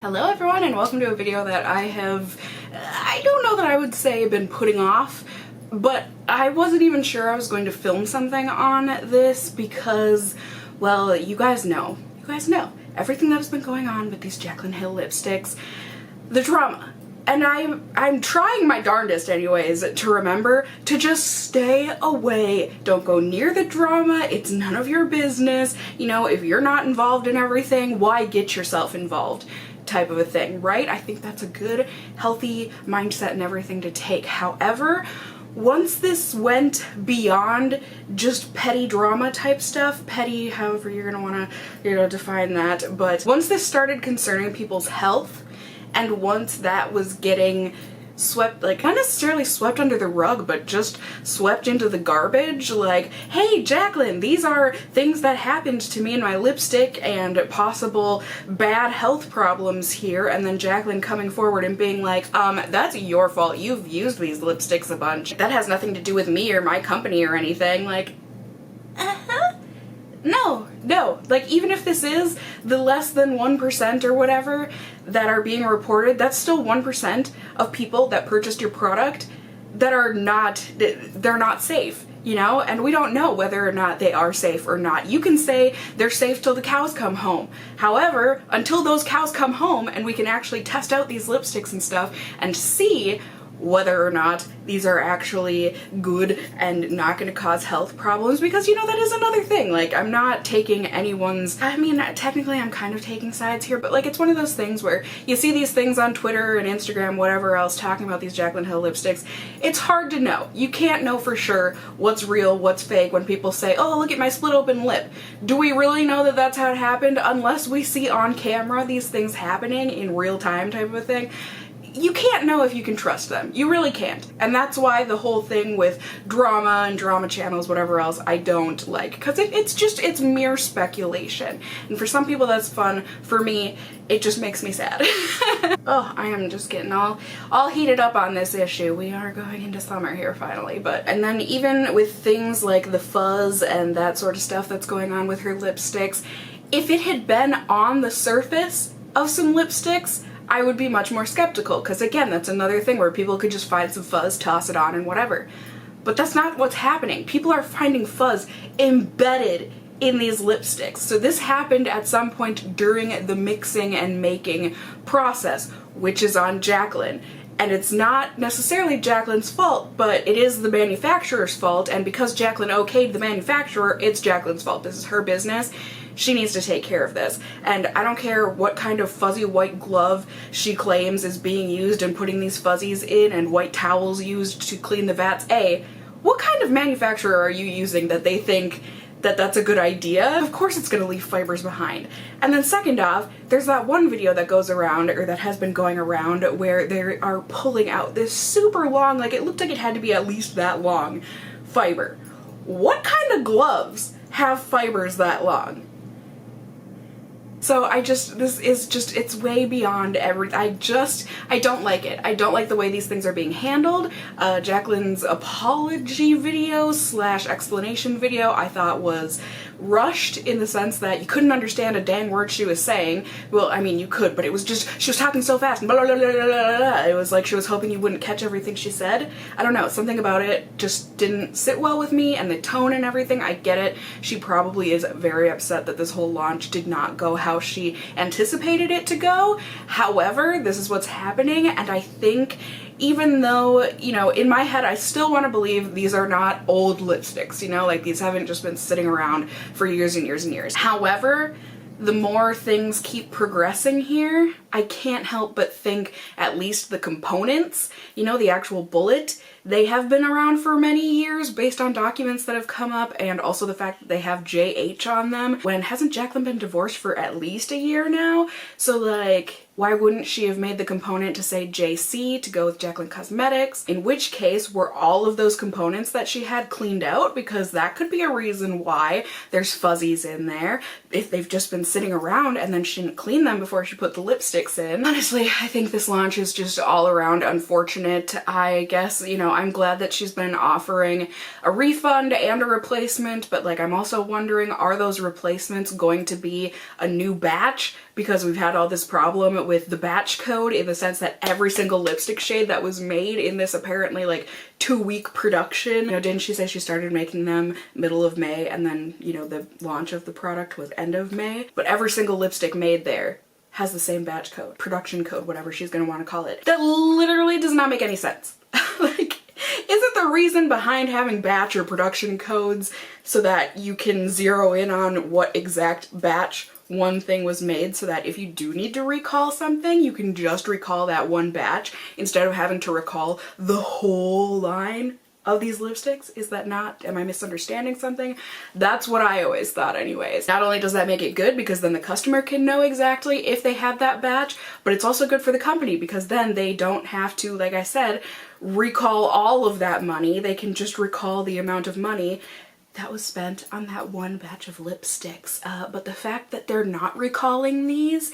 Hello everyone and welcome to a video that I don't know that I would say been putting off, but I wasn't even sure I was going to film something on this because, well, you guys know everything that's been going on with these Jaclyn Hill lipsticks, the drama. And I'm trying my darndest anyways to remember to just stay away. Don't go near the drama. It's none of your business. You know, if you're not involved in everything, why get yourself involved? Type of a thing, right? I think that's a good, healthy mindset and everything to take. However, once this went beyond just petty drama type stuff, petty, however you're gonna wanna, define that, but once this started concerning people's health, and once that was getting swept, like not necessarily swept under the rug, but just swept into the garbage, like, hey Jaclyn, these are things that happened to me in my lipstick and possible bad health problems here, and then Jaclyn coming forward and being like, that's your fault, you've used these lipsticks a bunch, that has nothing to do with me or my company or anything, like, No, like even if this is the less than 1% or whatever that are being reported, that's still 1% of people that purchased your product that are they're not safe, you know? And we don't know whether or not they are safe or not. You can say they're safe till the cows come home. However, until those cows come home and we can actually test out these lipsticks and stuff and see whether or not these are actually good and not going to cause health problems, because, you know, that is another thing. Like, I'm not taking anyone's, I mean, technically I'm kind of taking sides here, but like it's one of those things where you see these things on Twitter and Instagram, whatever else, talking about these Jaclyn Hill lipsticks. It's hard to know. You can't know for sure what's real, what's fake when people say, oh, look at my split open lip. Do we really know that that's how it happened unless we see on camera these things happening in real time type of a thing? You can't know if you can trust them. You really can't. And that's why the whole thing with drama and drama channels, whatever else, I don't like. Because it's mere speculation. And for some people that's fun. For me, it just makes me sad. Oh, I am just getting all heated up on this issue. We are going into summer here finally. And then even with things like the fuzz and that sort of stuff that's going on with her lipsticks, if it had been on the surface of some lipsticks, I would be much more skeptical, because again, that's another thing where people could just find some fuzz, toss it on, and whatever. But that's not what's happening. People are finding fuzz embedded in these lipsticks. So this happened at some point during the mixing and making process, which is on Jaclyn. And it's not necessarily Jaclyn's fault, but it is the manufacturer's fault, and because Jaclyn okayed the manufacturer, it's Jaclyn's fault. This is her business. She needs to take care of this. And I don't care what kind of fuzzy white glove she claims is being used and putting these fuzzies in and white towels used to clean the vats. A, what kind of manufacturer are you using that they think that that's a good idea? Of course it's gonna leave fibers behind. And then second off, there's that one video that goes around, or that has been going around, where they are pulling out this super long, like it looked like it had to be at least that long, fiber. What kind of gloves have fibers that long? So it's way beyond everything. I don't like it. I don't like the way these things are being handled. Jaclyn's apology video / explanation video I thought was rushed, in the sense that you couldn't understand a dang word she was saying. Well, I mean, you could, but it was just, she was talking so fast, and blah, blah, blah, blah, blah, blah. It was like she was hoping you wouldn't catch everything she said. I don't know, something about it just didn't sit well with me, and the tone and everything, I get it. She probably is very upset that this whole launch did not go how she anticipated it to go. However, this is what's happening, and I think even though, you know, in my head I still want to believe these are not old lipsticks, you know, like these haven't just been sitting around for years and years and years. However, the more things keep progressing here, I can't help but think at least the components, you know, the actual bullet, they have been around for many years based on documents that have come up, and also the fact that they have JH on them. When hasn't Jaclyn been divorced for at least a year now? So like, why wouldn't she have made the component to say JC to go with Jaclyn Cosmetics? In which case, were all of those components that she had cleaned out? Because that could be a reason why there's fuzzies in there, if they've just been sitting around and then she didn't clean them before she put the lipsticks in. Honestly, I think this launch is just all around unfortunate. I guess, you know, I'm glad that she's been offering a refund and a replacement, but like I'm also wondering, are those replacements going to be a new batch? because we've had all this problem with the batch code, in the sense that every single lipstick shade that was made in this apparently like 2-week production, you know, didn't she say she started making them middle of May, and then, you know, the launch of the product was end of May? But every single lipstick made there has the same batch code, production code, whatever she's gonna want to call it. That literally does not make any sense. Like, isn't the reason behind having batch or production codes so that you can zero in on what exact batch one thing was made, so that if you do need to recall something, you can just recall that one batch instead of having to recall the whole line of these lipsticks? Is that not, am I misunderstanding something? That's what I always thought anyways. Not only does that make it good because then the customer can know exactly if they had that batch, but it's also good for the company because then they don't have to, like I said, recall all of that money. They can just recall the amount of money that was spent on that one batch of lipsticks. But the fact that they're not recalling these,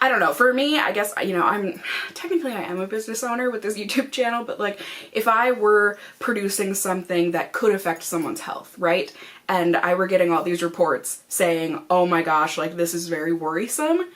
I don't know, for me, I guess, you know, I am a business owner with this YouTube channel, but like, if I were producing something that could affect someone's health, right? And I were getting all these reports saying, oh my gosh, like, this is very worrisome,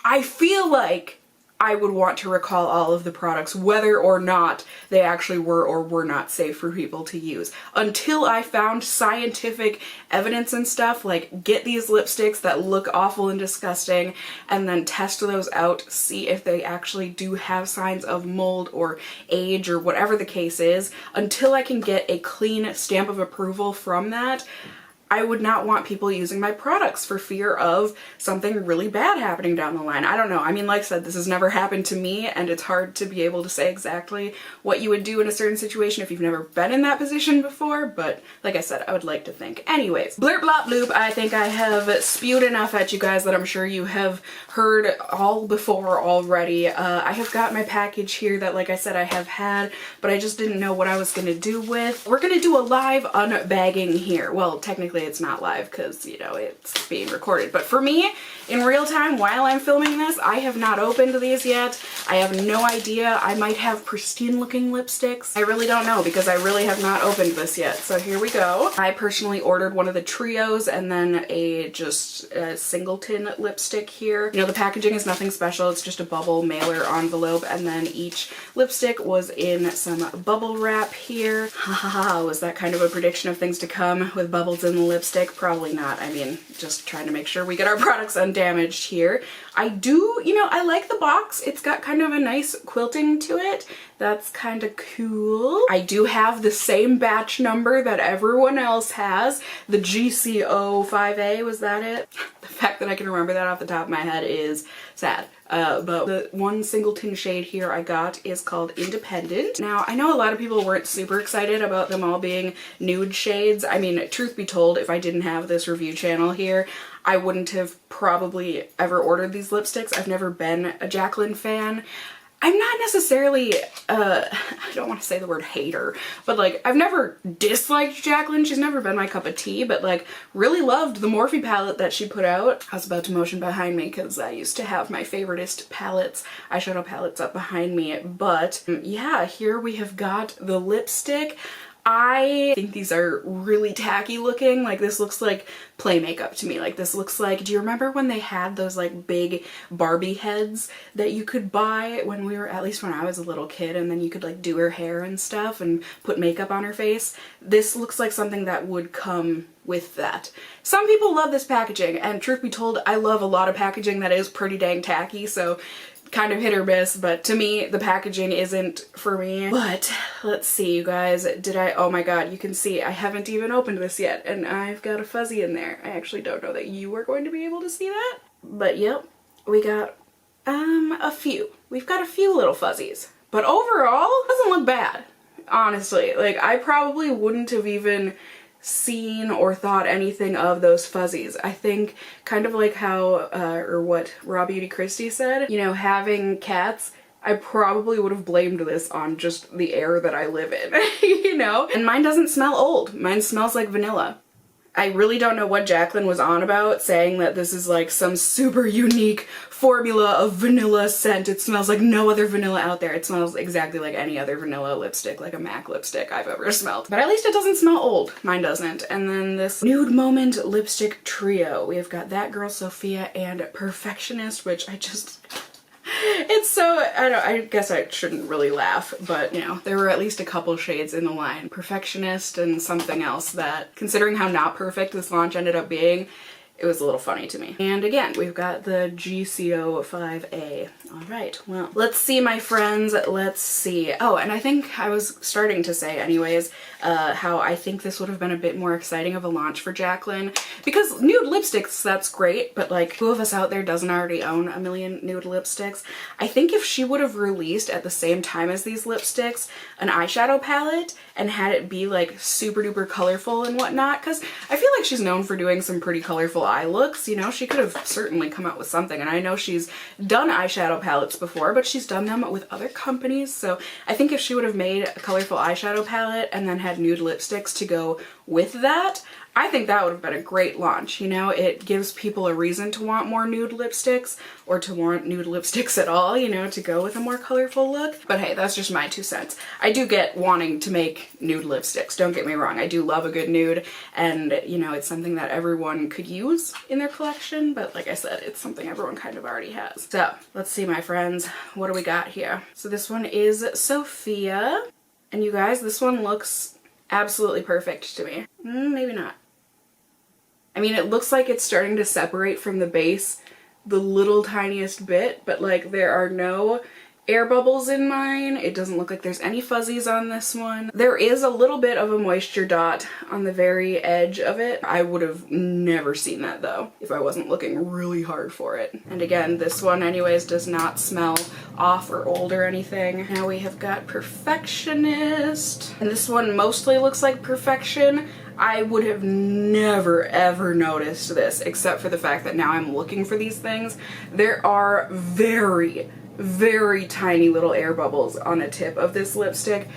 I feel like I would want to recall all of the products, whether or not they actually were or were not safe for people to use. Until I found scientific evidence and stuff, like get these lipsticks that look awful and disgusting and then test those out, see if they actually do have signs of mold or age or whatever the case is, until I can get a clean stamp of approval from that, I would not want people using my products for fear of something really bad happening down the line. I don't know. I mean, like I said, this has never happened to me, and it's hard to be able to say exactly what you would do in a certain situation if you've never been in that position before, but like I said, I would like to think. Anyways, blurp blop bloop, I think I have spewed enough at you guys that I'm sure you have heard all before already. I have got my package here that, like I said, I have had, but I just didn't know what I was gonna do with. We're gonna do a live unbagging here. Well, technically it's not live because, you know, it's being recorded. But for me, in real time, while I'm filming this, I have not opened these yet. I have no idea. I might have pristine looking lipsticks. I really don't know because I really have not opened this yet. So here we go. I personally ordered one of the trios and then just a singleton lipstick here. You know, the packaging is nothing special. It's just a bubble mailer envelope, and then each lipstick was in some bubble wrap here. Ha ha ha, was that kind of a prediction of things to come with bubbles in the lipstick? Probably not. I mean, just trying to make sure we get our products undamaged here. I do, you know, I like the box. It's got kind of a nice quilting to it. That's kind of cool. I do have the same batch number that everyone else has. The GCO5A, was that it? The fact that I can remember that off the top of my head is sad. But the one singleton shade here I got is called Independent. Now, I know a lot of people weren't super excited about them all being nude shades. I mean, truth be told, if I didn't have this review channel here, I wouldn't have probably ever ordered these lipsticks. I've never been a Jaclyn fan. I'm not necessarily, I don't want to say the word hater, but like, I've never disliked Jaclyn. She's never been my cup of tea, but like, really loved the Morphe palette that she put out. I was about to motion behind me because I used to have my favoriteest palettes, eyeshadow palettes up behind me, but yeah, here we have got the lipstick. I think these are really tacky looking. Like, this looks like play makeup to me. Like, this looks like, do you remember when they had those like big Barbie heads that you could buy when we were, at least when I was a little kid, and then you could like do her hair and stuff and put makeup on her face? This looks like something that would come with that. Some people love this packaging, and truth be told, I love a lot of packaging that is pretty dang tacky, so kind of hit or miss, but to me, the packaging isn't for me. But let's see, you guys, oh my god, you can see I haven't even opened this yet, and I've got a fuzzy in there. I actually don't know that you are going to be able to see that, but yep, we got a few. We've got a few little fuzzies, but overall, it doesn't look bad, honestly. Like, I probably wouldn't have even seen or thought anything of those fuzzies. I think kind of like how, or what Raw Beauty Christie said, you know, having cats, I probably would have blamed this on just the air that I live in, you know? And mine doesn't smell old. Mine smells like vanilla. I really don't know what Jaclyn was on about, saying that this is like some super unique formula of vanilla scent. It smells like no other vanilla out there. It smells exactly like any other vanilla lipstick, like a MAC lipstick I've ever smelled. But at least it doesn't smell old. Mine doesn't. And then this Nude Moment lipstick trio. We've got That Girl Sophia and Perfectionist, which I just... It's so, I guess I shouldn't really laugh, but you know, there were at least a couple shades in the line. Perfectionist and something else that, considering how not perfect this launch ended up being, it was a little funny to me. And again, we've got the GCO5A. All right, well, let's see, my friends, let's see. Oh, and I think I was starting to say anyways, how I think this would have been a bit more exciting of a launch for Jaclyn, because nude lipsticks, that's great, but like, who of us out there doesn't already own a million nude lipsticks? I think if she would have released at the same time as these lipsticks an eyeshadow palette and had it be like super duper colorful and whatnot, because I feel like she's known for doing some pretty colorful eye looks, you know, she could have certainly come out with something. And I know she's done eyeshadow palettes before, but she's done them with other companies. So I think if she would have made a colorful eyeshadow palette and then had nude lipsticks to go with that, I think that would have been a great launch. You know, it gives people a reason to want more nude lipsticks, or to want nude lipsticks at all, you know, to go with a more colorful look. But hey, that's just my 2 cents. I do get wanting to make nude lipsticks, don't get me wrong. I do love a good nude, and you know, it's something that everyone could use in their collection, but like I said, it's something everyone kind of already has. So let's see, my friends, what do we got here? So this one is Sophia, and you guys, this one looks absolutely perfect to me. Maybe not. I mean, it looks like it's starting to separate from the base the little tiniest bit, but like there are no air bubbles in mine. It doesn't look like there's any fuzzies on this one. There is a little bit of a moisture dot on the very edge of it. I would have never seen that though if I wasn't looking really hard for it. And again, this one anyways does not smell off or old or anything. Now we have got Perfectionist, and this one mostly looks like Perfection. I would have never ever noticed this, except for the fact that now I'm looking for these things. There are very, very tiny little air bubbles on the tip of this lipstick,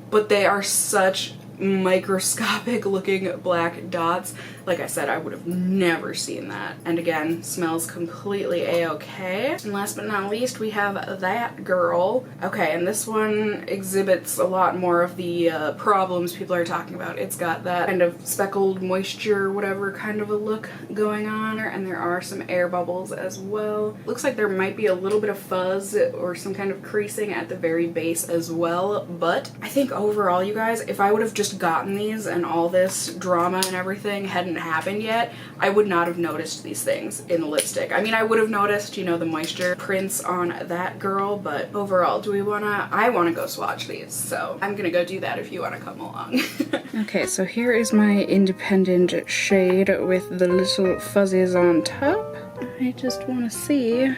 but they are such microscopic looking black dots. Like I said, I would have never seen that. And again, smells completely a-okay. And last but not least, we have That Girl. Okay, and this one exhibits a lot more of the problems people are talking about. It's got that kind of speckled moisture, whatever kind of a look going on, and there are some air bubbles as well. Looks like there might be a little bit of fuzz or some kind of creasing at the very base as well, but I think overall, you guys, if I would have just gotten these and all this drama and everything hadn't happened yet, I would not have noticed these things in the lipstick. I mean, I would have noticed, you know, the moisture prints on That Girl, but overall, I wanna go swatch these, so I'm gonna go do that if you wanna come along. Okay, so here is my independent shade with the little fuzzies on top. I just wanna see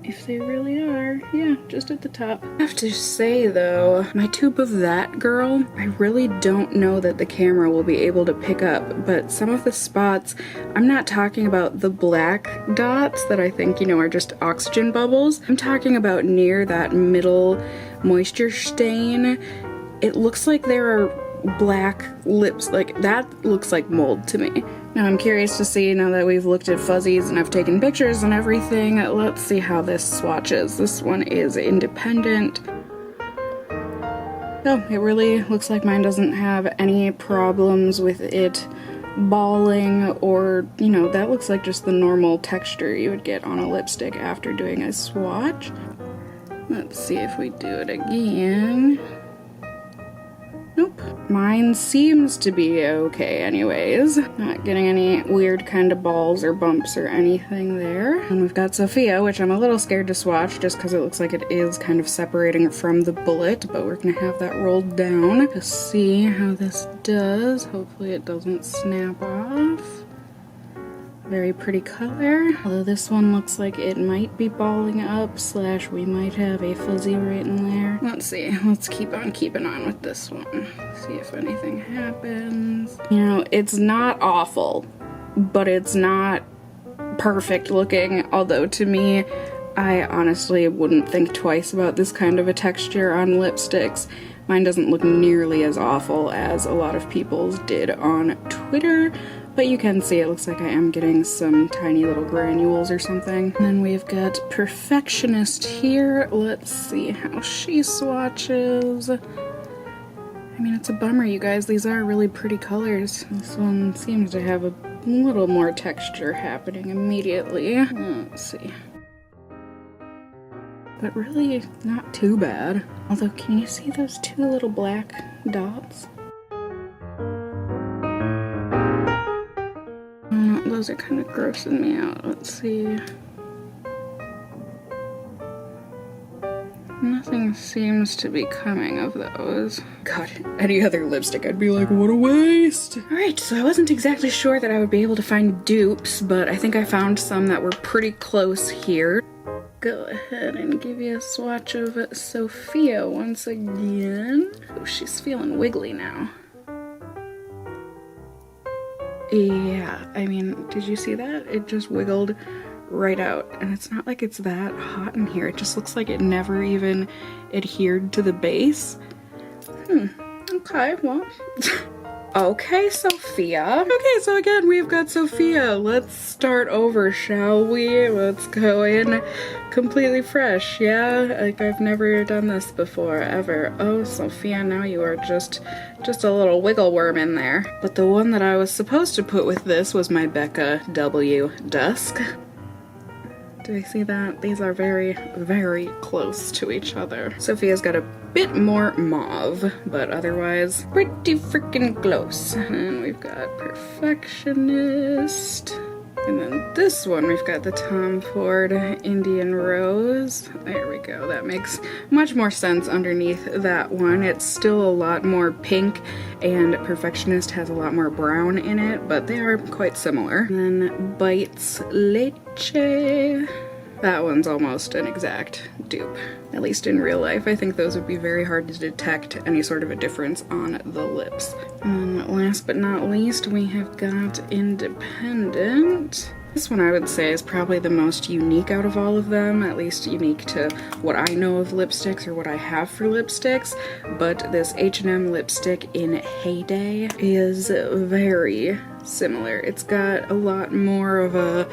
if they really are. Yeah, just at the top. I have to say though, my tube of That Girl, I really don't know that the camera will be able to pick up, but some of the spots, I'm not talking about the black dots that I think, you know, are just oxygen bubbles. I'm talking about near that middle moisture stain. It looks like there are black lips, like that looks like mold to me. Now I'm curious to see, now that we've looked at fuzzies and I've taken pictures and everything, let's see how this swatches. This one is independent. Oh, it really looks like mine doesn't have any problems with it balling, or, you know, that looks like just the normal texture you would get on a lipstick after doing a swatch. Let's see if we do it again. Nope. Mine seems to be okay anyways. Not getting any weird kind of balls or bumps or anything there. And we've got Sophia, which I'm a little scared to swatch just because it looks like it is kind of separating from the bullet, but we're gonna have that rolled down to see how this does. Hopefully it doesn't snap off. Very pretty color, although this one looks like it might be balling up, slash we might have a fuzzy right in there. Let's see, let's keep on keeping on with this one. See if anything happens. You know, it's not awful, but it's not perfect looking, although to me, I honestly wouldn't think twice about this kind of a texture on lipsticks. Mine doesn't look nearly as awful as a lot of people's did on Twitter, But you can see it looks like I am getting some tiny little granules or something. And then we've got Perfectionist here. Let's see how she swatches. I mean, it's a bummer, you guys. These are really pretty colors. This one seems to have a little more texture happening immediately. Let's see. But really not too bad. Although, can you see those two little black dots? Those are kind of grossing me out. Let's see. Nothing seems to be coming of those. God, any other lipstick I'd be like, what a waste! Alright, so I wasn't exactly sure that I would be able to find dupes, but I think I found some that were pretty close here. Go ahead and give you a swatch of Sophia once again. Oh, she's feeling wiggly now. Yeah, I mean, did you see that? It just wiggled right out, and it's not like it's that hot in here. It just looks like it never even adhered to the base. Okay, well. Okay, Sophia. Okay, so again, we've got Sophia. Let's start over, shall we? Let's go in completely fresh, yeah? Like, I've never done this before, ever. Oh, Sophia, now you are just a little wiggle worm in there. But the one that I was supposed to put with this was my Becca W Dusk. Do I see that? These are very, very close to each other. Sophia's got a bit more mauve, but otherwise pretty freaking close. And we've got Perfectionist. And then this one, we've got the Tom Ford Indian Rose. There we go. That makes much more sense underneath that one. It's still a lot more pink, and Perfectionist has a lot more brown in it, but they are quite similar. And then Bites Leche. That one's almost an exact dupe. At least in real life, I think those would be very hard to detect any sort of a difference on the lips. And last but not least, we have got Independent. This one I would say is probably the most unique out of all of them, at least unique to what I know of lipsticks or what I have for lipsticks, but this H&M lipstick in Heyday is very similar. It's got a lot more of a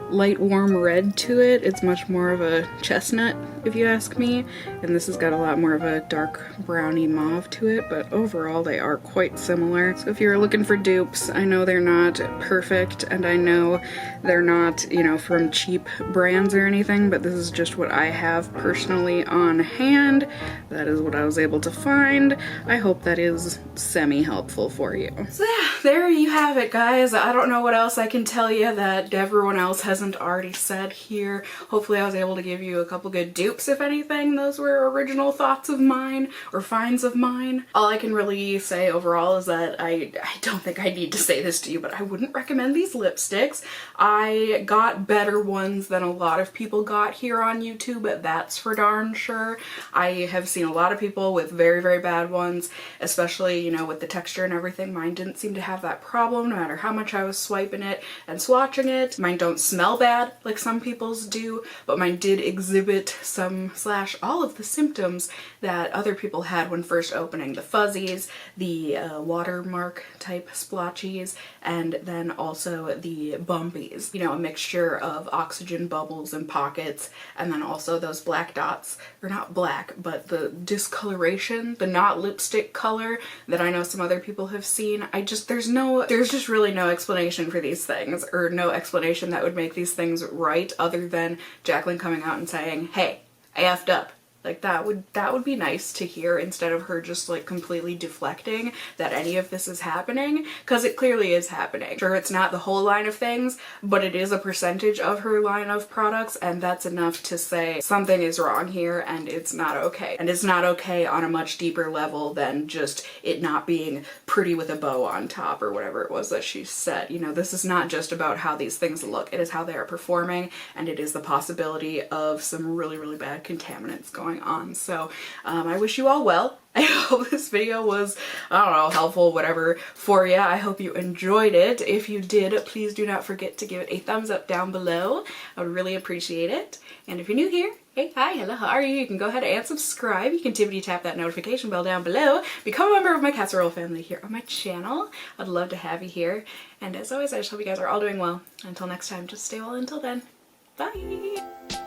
light warm red to it. It's much more of a chestnut, if you ask me, and this has got a lot more of a dark browny mauve to it, but overall they are quite similar. So if you're looking for dupes, I know they're not perfect, and I know they're not, you know, from cheap brands or anything, but this is just what I have personally on hand. That is what I was able to find. I hope that is semi-helpful for you. So yeah, there you have it, guys. I don't know what else I can tell you that everyone else hasn't already said here. Hopefully I was able to give you a couple good dupes, if anything. Those were original thoughts of mine, or finds of mine. All I can really say overall is that I don't think I need to say this to you, but I wouldn't recommend these lipsticks. I got better ones than a lot of people got here on YouTube, that's for darn sure. I have seen a lot of people with very, very bad ones, especially, you know, with the texture and everything. Mine didn't seem to have that problem, no matter how much I was swiping it and swatching it. Mine don't smell bad like some people's do, but mine did exhibit some / all of the symptoms that other people had when first opening. The fuzzies, the watermark type splotchies, and then also the bumpies. You know, a mixture of oxygen bubbles and pockets, and then also those black dots, or not black, but the discoloration, the not lipstick color that I know some other people have seen. There's just really no explanation for these things, or no explanation that would make these things right, other than Jaclyn coming out and saying, hey, I effed up. Like, that would be nice to hear, instead of her just like completely deflecting that any of this is happening, because it clearly is happening. Sure, it's not the whole line of things, but it is a percentage of her line of products, and that's enough to say something is wrong here and it's not okay. And it's not okay on a much deeper level than just it not being pretty with a bow on top, or whatever it was that she said. You know, this is not just about how these things look, it is how they are performing, and it is the possibility of some really, really bad contaminants going going on. So I wish you all well. I hope this video was, I don't know, helpful, whatever, for you. I hope you enjoyed it. If you did, please do not forget to give it a thumbs up down below. I would really appreciate it. And if you're new here, hey, hi, hello, how are you? You can go ahead and subscribe. You can tippity tap that notification bell down below. Become a member of my casserole family here on my channel. I'd love to have you here. And as always, I just hope you guys are all doing well. Until next time, just stay well until then. Bye!